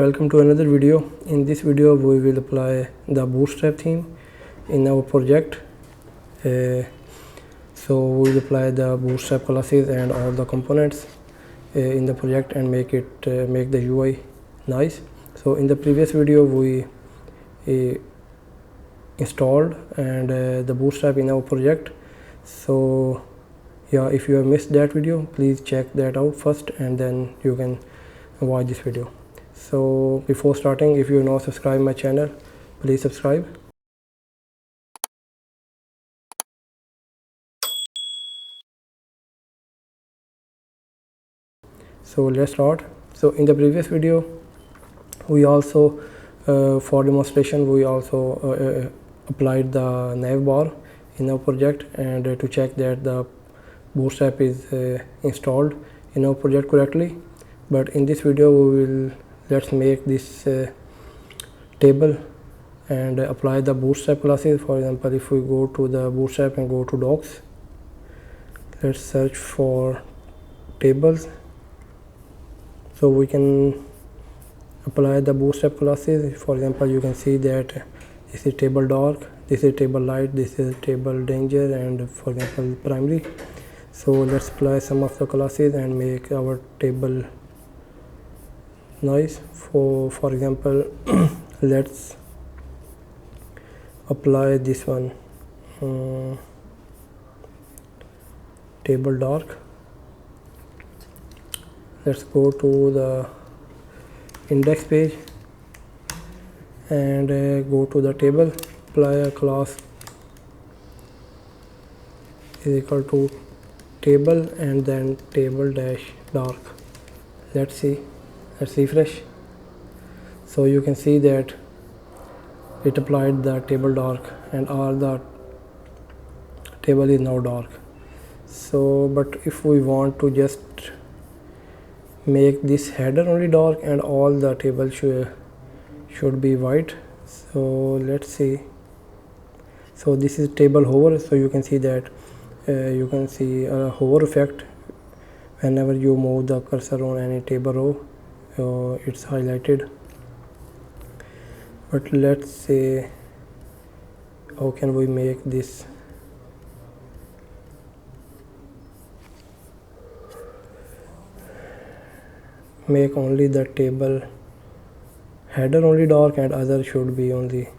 Welcome to another video. In this video we will apply the Bootstrap theme in our project. So we will apply the Bootstrap classes and all the components in the project and make the UI nice. So in the previous video we installed and the Bootstrap in our project. So yeah, if you have missed that video, please check that out first and then you can watch this video. So before starting, if you have not subscribed my channel, please subscribe. So let's start. So in the previous video we also for demonstration we also applied the nav bar in our project and to check that the Bootstrap is installed in our project correctly. But in this video let's make this table and apply the Bootstrap classes. For example, if we go to the Bootstrap and go to docs, let's search for tables. So we can apply the Bootstrap classes. For example, you can see that this is table dark, this is table light, this is table danger, and for example primary. So let's apply some of the classes and make our table nice. For example, let's apply this one, table dark. Let's go to the index page and go to the table, apply a class is equal to table and then table dash dark. Let's refresh. So you can see that it applied the table dark and all the table is now dark. So but if we want to just make this header only dark and all the table should be white, so let's see. So this is table hover. So you can see that you can see a hover effect whenever you move the cursor on any table row. It's highlighted. But let's say, how can we make this? Make only the table header only dark and other should be only.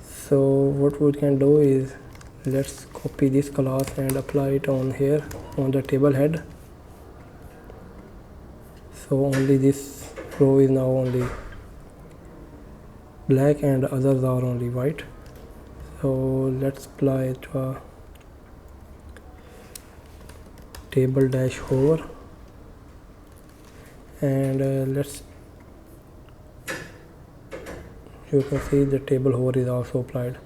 So what we can do is, let's copy this class and apply it on here on the table head. So only this row is now only black and others are only white. So let's apply it to a table dash hover and you can see the table hover is also applied.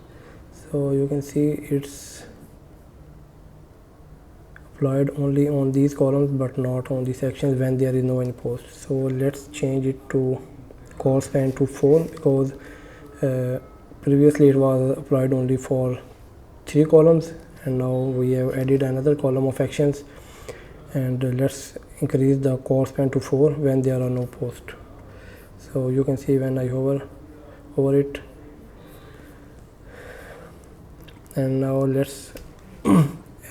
So you can see it's applied only on these columns but not on the sections when there is no any post. So let's change it to call span to 4 because previously it was applied only for 3 columns and now we have added another column of actions, and let's increase the call span to 4 when there are no posts. So you can see when I hover over it, and now let's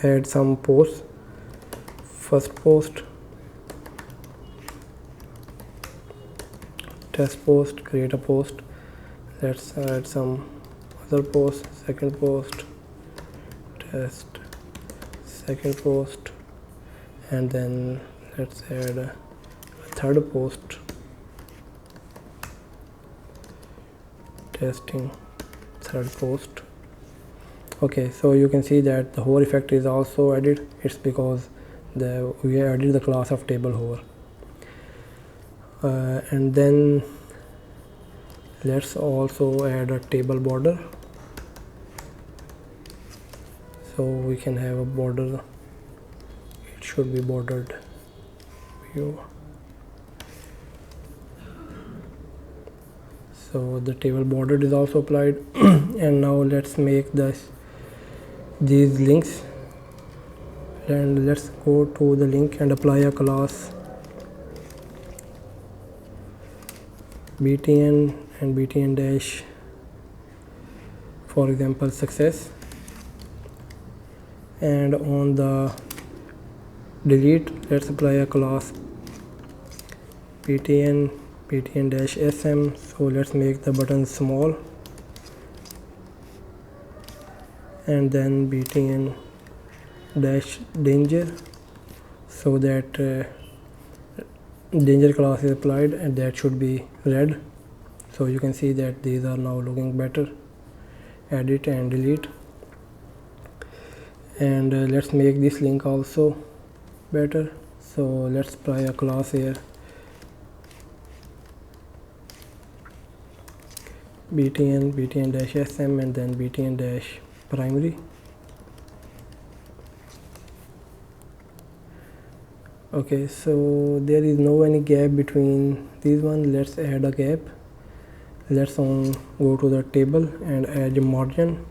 add some posts. First post, test post, create a post. Let's add some other post. Second post, test, second post, and then let's add a third post, testing, third post. Okay, so you can see that the hover effect is also added. It's because we added the class of table hover. And then let's also add a table border. So we can have a border. It should be bordered view. So the table border is also applied. And now let's make these links, and let's go to the link and apply a class btn and btn dash, for example, success. And on the delete, let's apply a class btn dash sm. So let's make the button small, and then btn dash danger, so that danger class is applied, and that should be red. So you can see that these are now looking better. Edit and delete, and let's make this link also better. So let's apply a class here, btn dash sm, and then btn dash primary. Okay, so there is no any gap between these one. Let's add a gap. Let's go to the table and add a margin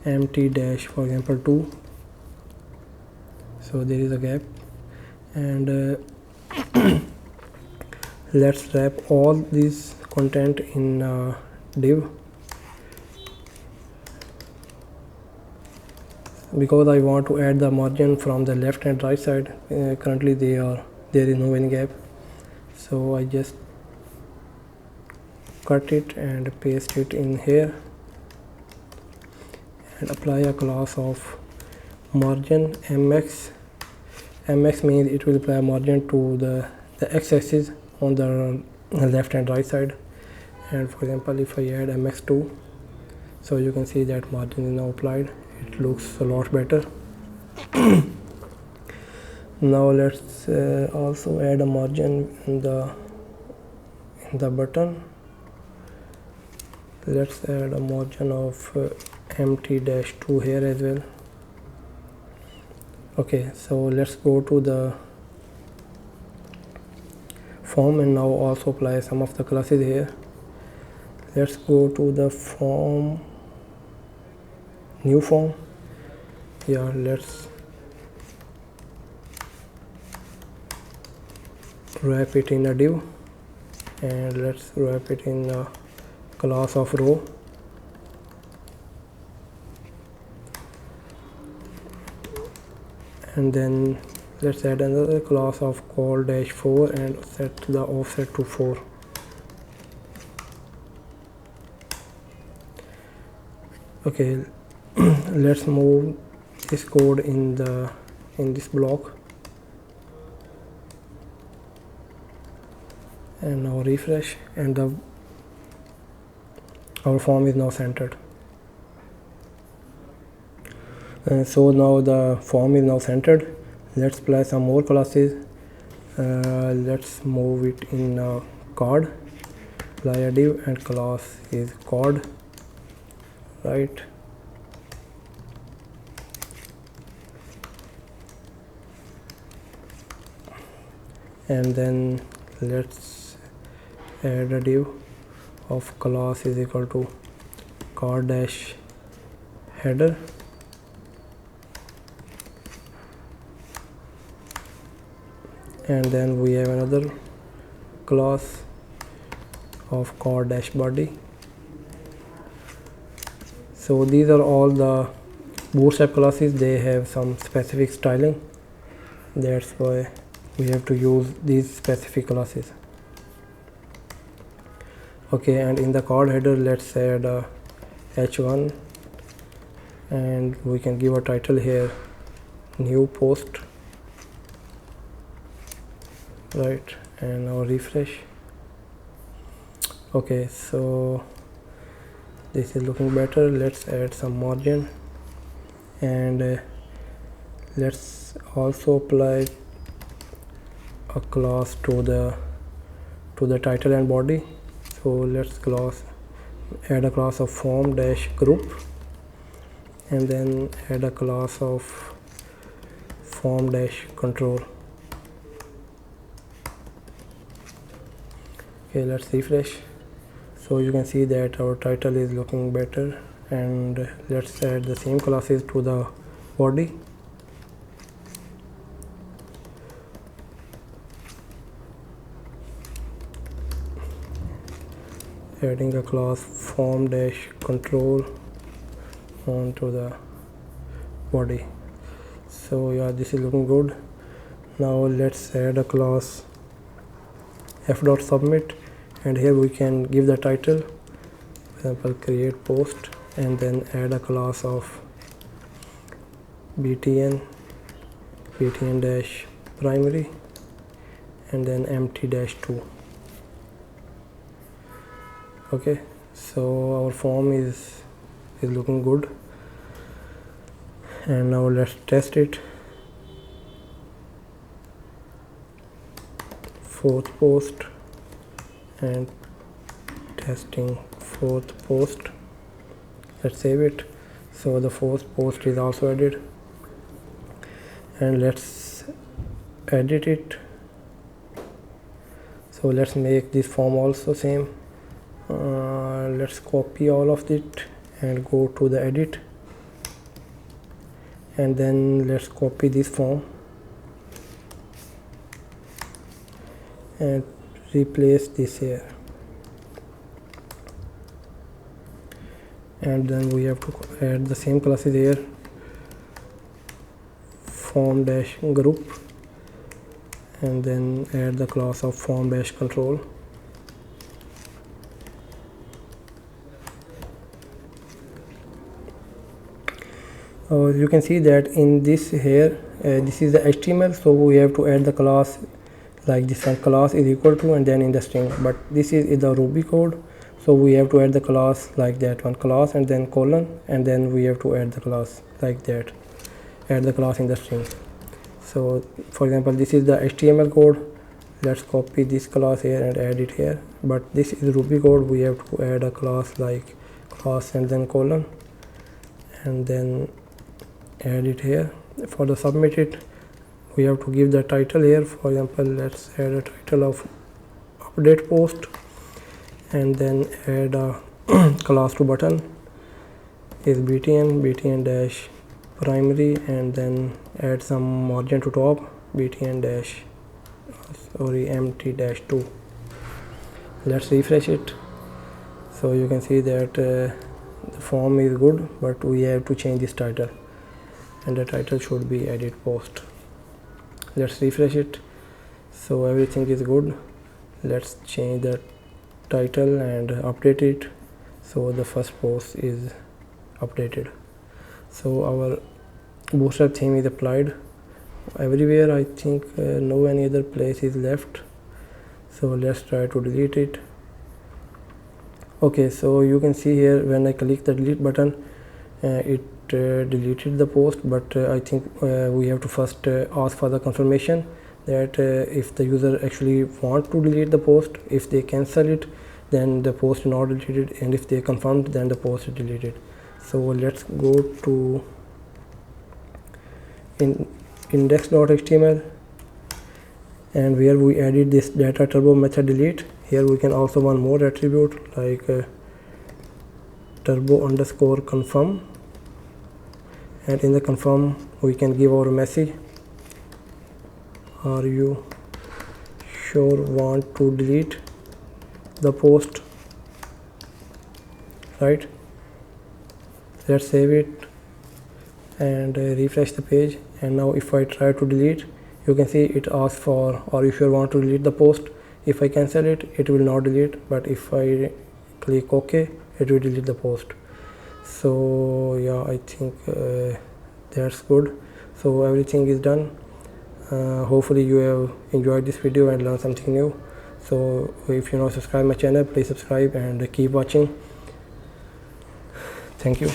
mt dash, for example, 2. So there is a gap, and let's wrap all this content in div, because I want to add the margin from the left and right side. Currently there is no any gap, so I just cut it and paste it in here, and apply a class of margin mx. Mx means it will apply margin to the x-axis on the left and right side. And for example, if I add mx2, so you can see that margin is now applied. It looks a lot better. Now let's also add a margin in the button. Let's add a margin of mt-2 here as well. Okay, so let's go to the form and now also apply some of the classes here. Let's go to the form, new form. Yeah, let's wrap it in a div, and let's wrap it in a class of row. And then let's add another class of call-4 and set the offset to 4. Okay, let's move this code in this block, and now refresh, and our form is now centered. So now the form is now centered. Let's apply some more classes. Let's move it in card. Apply a div, and class is card, right? And then let's add a div of class is equal to card dash header. And then we have another class of card dash body. So these are all the Bootstrap classes. They have some specific styling. That's why we have to use these specific classes. Okay, and in the card header, let's add a h1, and we can give a title here, new post, right? And now refresh. Okay, so this is looking better. Let's add some margin, and let's also apply a class to the title and body. So let's add a class of form dash group, and then add a class of form dash control. Okay, let's refresh. So you can see that our title is looking better, and let's add the same classes to the body. adding a class form dash control onto the body. So yeah, this is looking good. Now let's add a class f.submit, and here we can give the title, for example create post, and then add a class of btn dash primary, and then empty dash 2. Okay, so our form is looking good, and now let's test it. Fourth post and testing fourth post. Let's save it. So the fourth post is also added, and let's edit it. So let's make this form also same. Let's copy all of it and go to the edit, and then let's copy this form and replace this here, and then we have to add the same classes here, form dash group, and then add the class of form dash control. You can see that in this here, this is the HTML, so we have to add the class like this one, class is equal to, and then in the string. But this is the Ruby code, so we have to add the class like that one, class and then colon, and then we have to add the class like that, add the class in the string. So for example, this is the HTML code. Let's copy this class here and add it here. But this is Ruby code, we have to add a class like class and then colon, and then add it here. For the submit it, we have to give the title here. For example, let's add a title of update post, and then add a class to button is btn dash primary, and then add some margin to top, btn dash empty dash 2. Let's refresh it. So you can see that the form is good, but we have to change this title, and the title should be edit post. Let's refresh it. So everything is good. Let's change the title and update it, so the first post is updated. So our Bootstrap theme is applied everywhere. I think no any other place is left. So let's try to delete it. Okay, so you can see here when I click the delete button, it deleted the post, but I think we have to first ask for the confirmation that if the user actually want to delete the post. If they cancel it, then the post is not deleted, and if they confirmed, then the post is deleted. So let's go to index.html, and where we added this data turbo method delete. Here we can also one more attribute like turbo underscore confirm, and in the confirm we can give our message, are you sure want to delete the post, right? Let's save it and refresh the page, and now if I try to delete, you can see it asks for, are you sure want to delete the post. If I cancel it, it will not delete, but if I click OK, it will delete the post. So yeah, I think that's good. So everything is done. Hopefully you have enjoyed this video and learned something new. So if you not subscribe my channel, please subscribe and keep watching. Thank you.